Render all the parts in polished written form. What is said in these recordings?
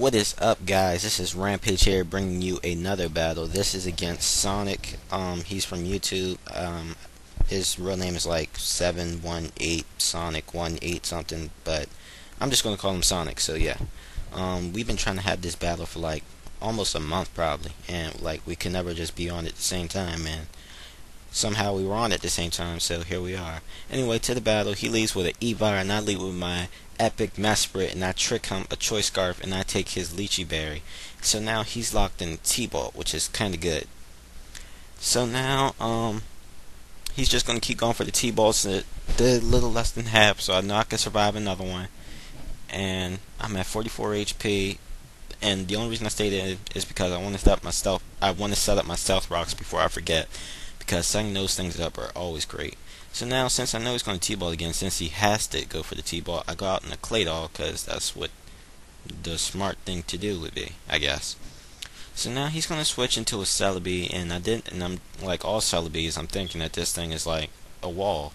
What is up, guys? This is Rampage here, bringing you another battle. This is against Sonic. He's from YouTube. His real name is like 718sonic1 something, but I'm just gonna call him Sonic. So yeah, we've been trying to have this battle for like almost a month probably, and like we could never just be on at the same time, and somehow we were on at the same time. So here we are. Anyway, to the battle. He leads with an E-Bar, and I lead with my epic Mesprit, and I trick him a choice scarf, and I take his lychee berry. So now he's locked in T-ball, which is kind of good. So now he's just gonna keep going for the T-balls. Did a little less than half, so I know I can survive another one. And I'm at 44 HP. And the only reason I stayed in is because I want to set up my stealth. I want to set up my stealth rocks before I forget, because setting those things up are always great. So now, since I know he's going to T-ball again, since he has to go for the T-ball, I go out in a clay doll, because that's what the smart thing to do would be, I guess. So now he's going to switch into a Celebi, and I'm like all Celebis, I'm thinking that this thing is like a wall.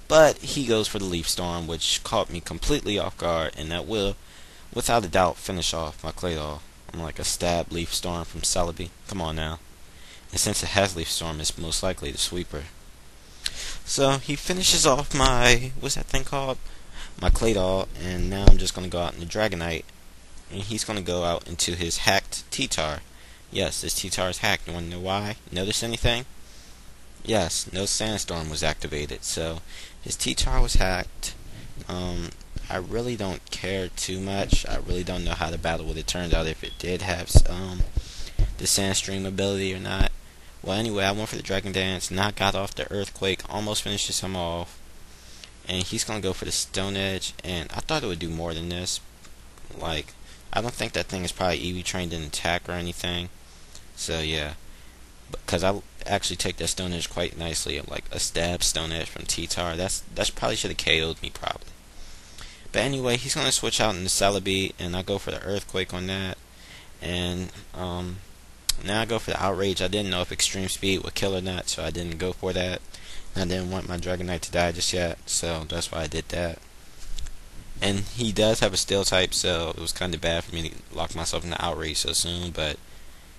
But he goes for the Leaf Storm, which caught me completely off guard, and that will, without a doubt, finish off my clay doll. I'm like a stab Leaf Storm from Celebi. Come on now. And since it has Leaf Storm, it's most likely the sweeper. So he finishes off my, what's that thing called? My clay doll, and now I'm just going to go out in the Dragonite, and he's going to go out into his hacked T-Tar. Yes, this T-Tar is hacked. You want to know why? Notice anything? Yes, no Sandstorm was activated, so his T-Tar was hacked. I really don't care too much. I really don't know how the battle would have turned out if it did have the Sandstream ability or not. Well, anyway, I went for the Dragon Dance, not got off the Earthquake, almost finishes him off. And he's going to go for the Stone Edge, and I thought it would do more than this. Like, I don't think that thing is probably EV trained in attack or anything. So, yeah. Because I actually take that Stone Edge quite nicely, like a stab Stone Edge from T-Tar. That's probably should have KO'd me, probably. But anyway, he's going to switch out in the Celebi, and I go for the Earthquake on that. And, now I go for the Outrage. I didn't know if Extreme Speed would kill or not, so I didn't go for that. I didn't want my Dragonite to die just yet, so that's why I did that. And he does have a Steel type, so it was kind of bad for me to lock myself in the Outrage so soon, but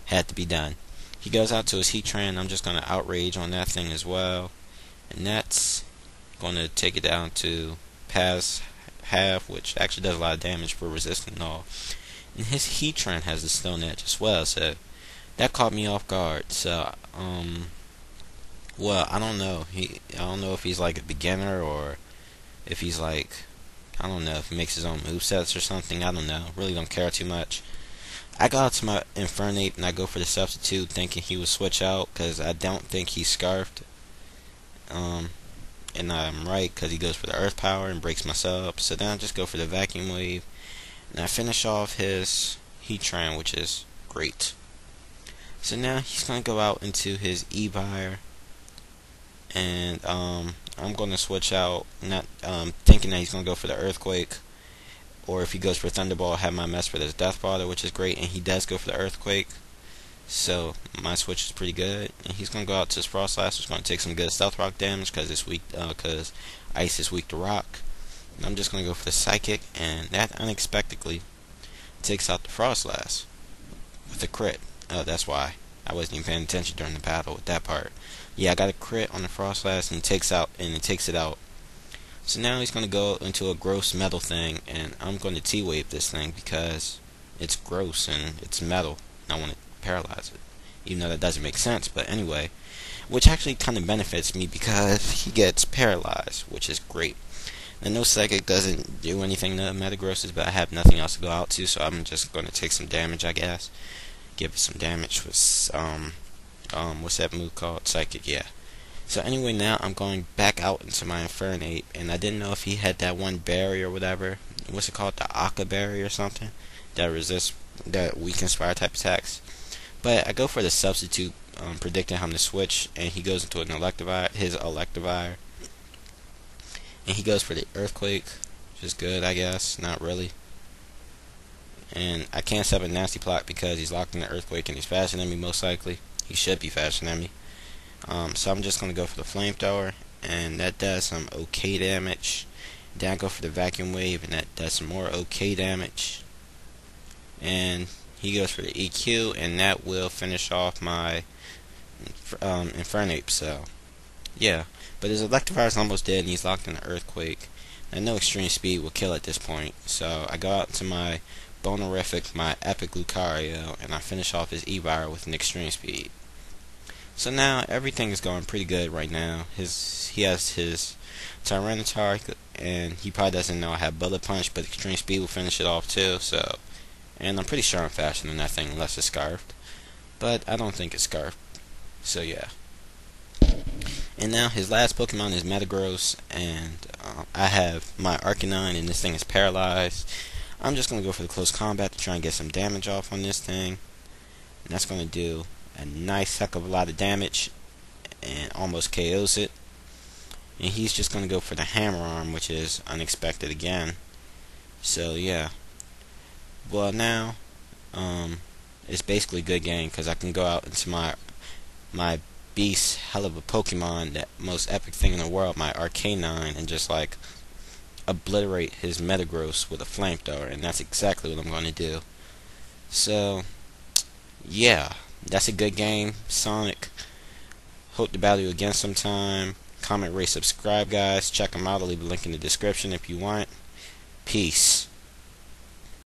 had to be done. He goes out to his Heatran. I'm just going to Outrage on that thing as well. And that's going to take it down to pass half, which actually does a lot of damage for resistant and all. And his Heatran has the Stone Edge as well, so that caught me off guard. So, well, I don't know. I don't know if he's like a beginner or if he's like, I don't know, if he makes his own movesets or something. I don't know. Really don't care too much. I go out to my Infernape and I go for the Substitute, thinking he would switch out because I don't think he's Scarfed. And I'm right, because he goes for the Earth Power and breaks my sub. So then I just go for the Vacuum Wave, and I finish off his Heatran, which is great. So now he's going to go out into his E-Vire, and I'm going to switch out, not thinking that he's going to go for the Earthquake, or if he goes for Thunderball, have my mess for this Death Father, which is great, and he does go for the Earthquake. So my switch is pretty good, and he's going to go out to his Frostlass, which is going to take some good Stealth Rock damage because it's weak, because Ice is weak to Rock. And I'm just going to go for the Psychic, and that unexpectedly takes out the Frostlass with a crit. Oh, that's why I wasn't even paying attention during the battle with that part. Yeah, I got a crit on the Frostlass, and it takes it out. So now he's going to go into a gross metal thing, and I'm going to T-Wave this thing because it's gross and it's metal, and I want to paralyze it. Even though that doesn't make sense, but anyway. Which actually kind of benefits me because he gets paralyzed, which is great. And no Psychic doesn't do anything to Metagrosses, but I have nothing else to go out to, so I'm just going to take some damage, I guess. Give it some damage with what's that move called? Psychic, yeah. So anyway, now I'm going back out into my Infernape, and I didn't know if he had that one berry or whatever. What's it called? The Akka berry or something that weakens fire type attacks. But I go for the Substitute, predicting him to switch, and he goes into his Electivire, and he goes for the Earthquake, which is good, I guess. Not really. And I can't set up a Nasty Plot because he's locked in the Earthquake and he's faster than me, most likely. He should be faster than me. So I'm just going to go for the Flamethrower, and that does some okay damage. Then I go for the Vacuum Wave, and that does some more okay damage. and he goes for the EQ, and that will finish off my Infernape. So yeah, but his Electivire is almost dead, and he's locked in an Earthquake. And no extreme speed will kill at this point. So I go out to my Bonerific, my Epic Lucario, and I finish off his E-Vire with an extreme speed. So now everything is going pretty good right now. He has his Tyranitar, and he probably doesn't know I have Bullet Punch, but extreme speed will finish it off too. So, and I'm pretty sure I'm faster than that thing unless it's Scarfed, but I don't think it's Scarfed. So yeah. And now his last Pokemon is Metagross, and I have my Arcanine, and this thing is paralyzed. I'm just going to go for the close combat to try and get some damage off on this thing. And that's going to do a nice heck of a lot of damage and almost KOs it. And he's just going to go for the Hammer Arm, which is unexpected again. So yeah. Well, now it's basically a good game because I can go out into my beast hell of a Pokemon, that most epic thing in the world, my Arcanine, and just like obliterate his Metagross with a flamethrower, and that's exactly what I'm going to do. So yeah, that's a good game, Sonic. Hope to battle you again sometime. Comment, rate, subscribe, guys. Check them out. I'll leave a link in the description if you want. Peace.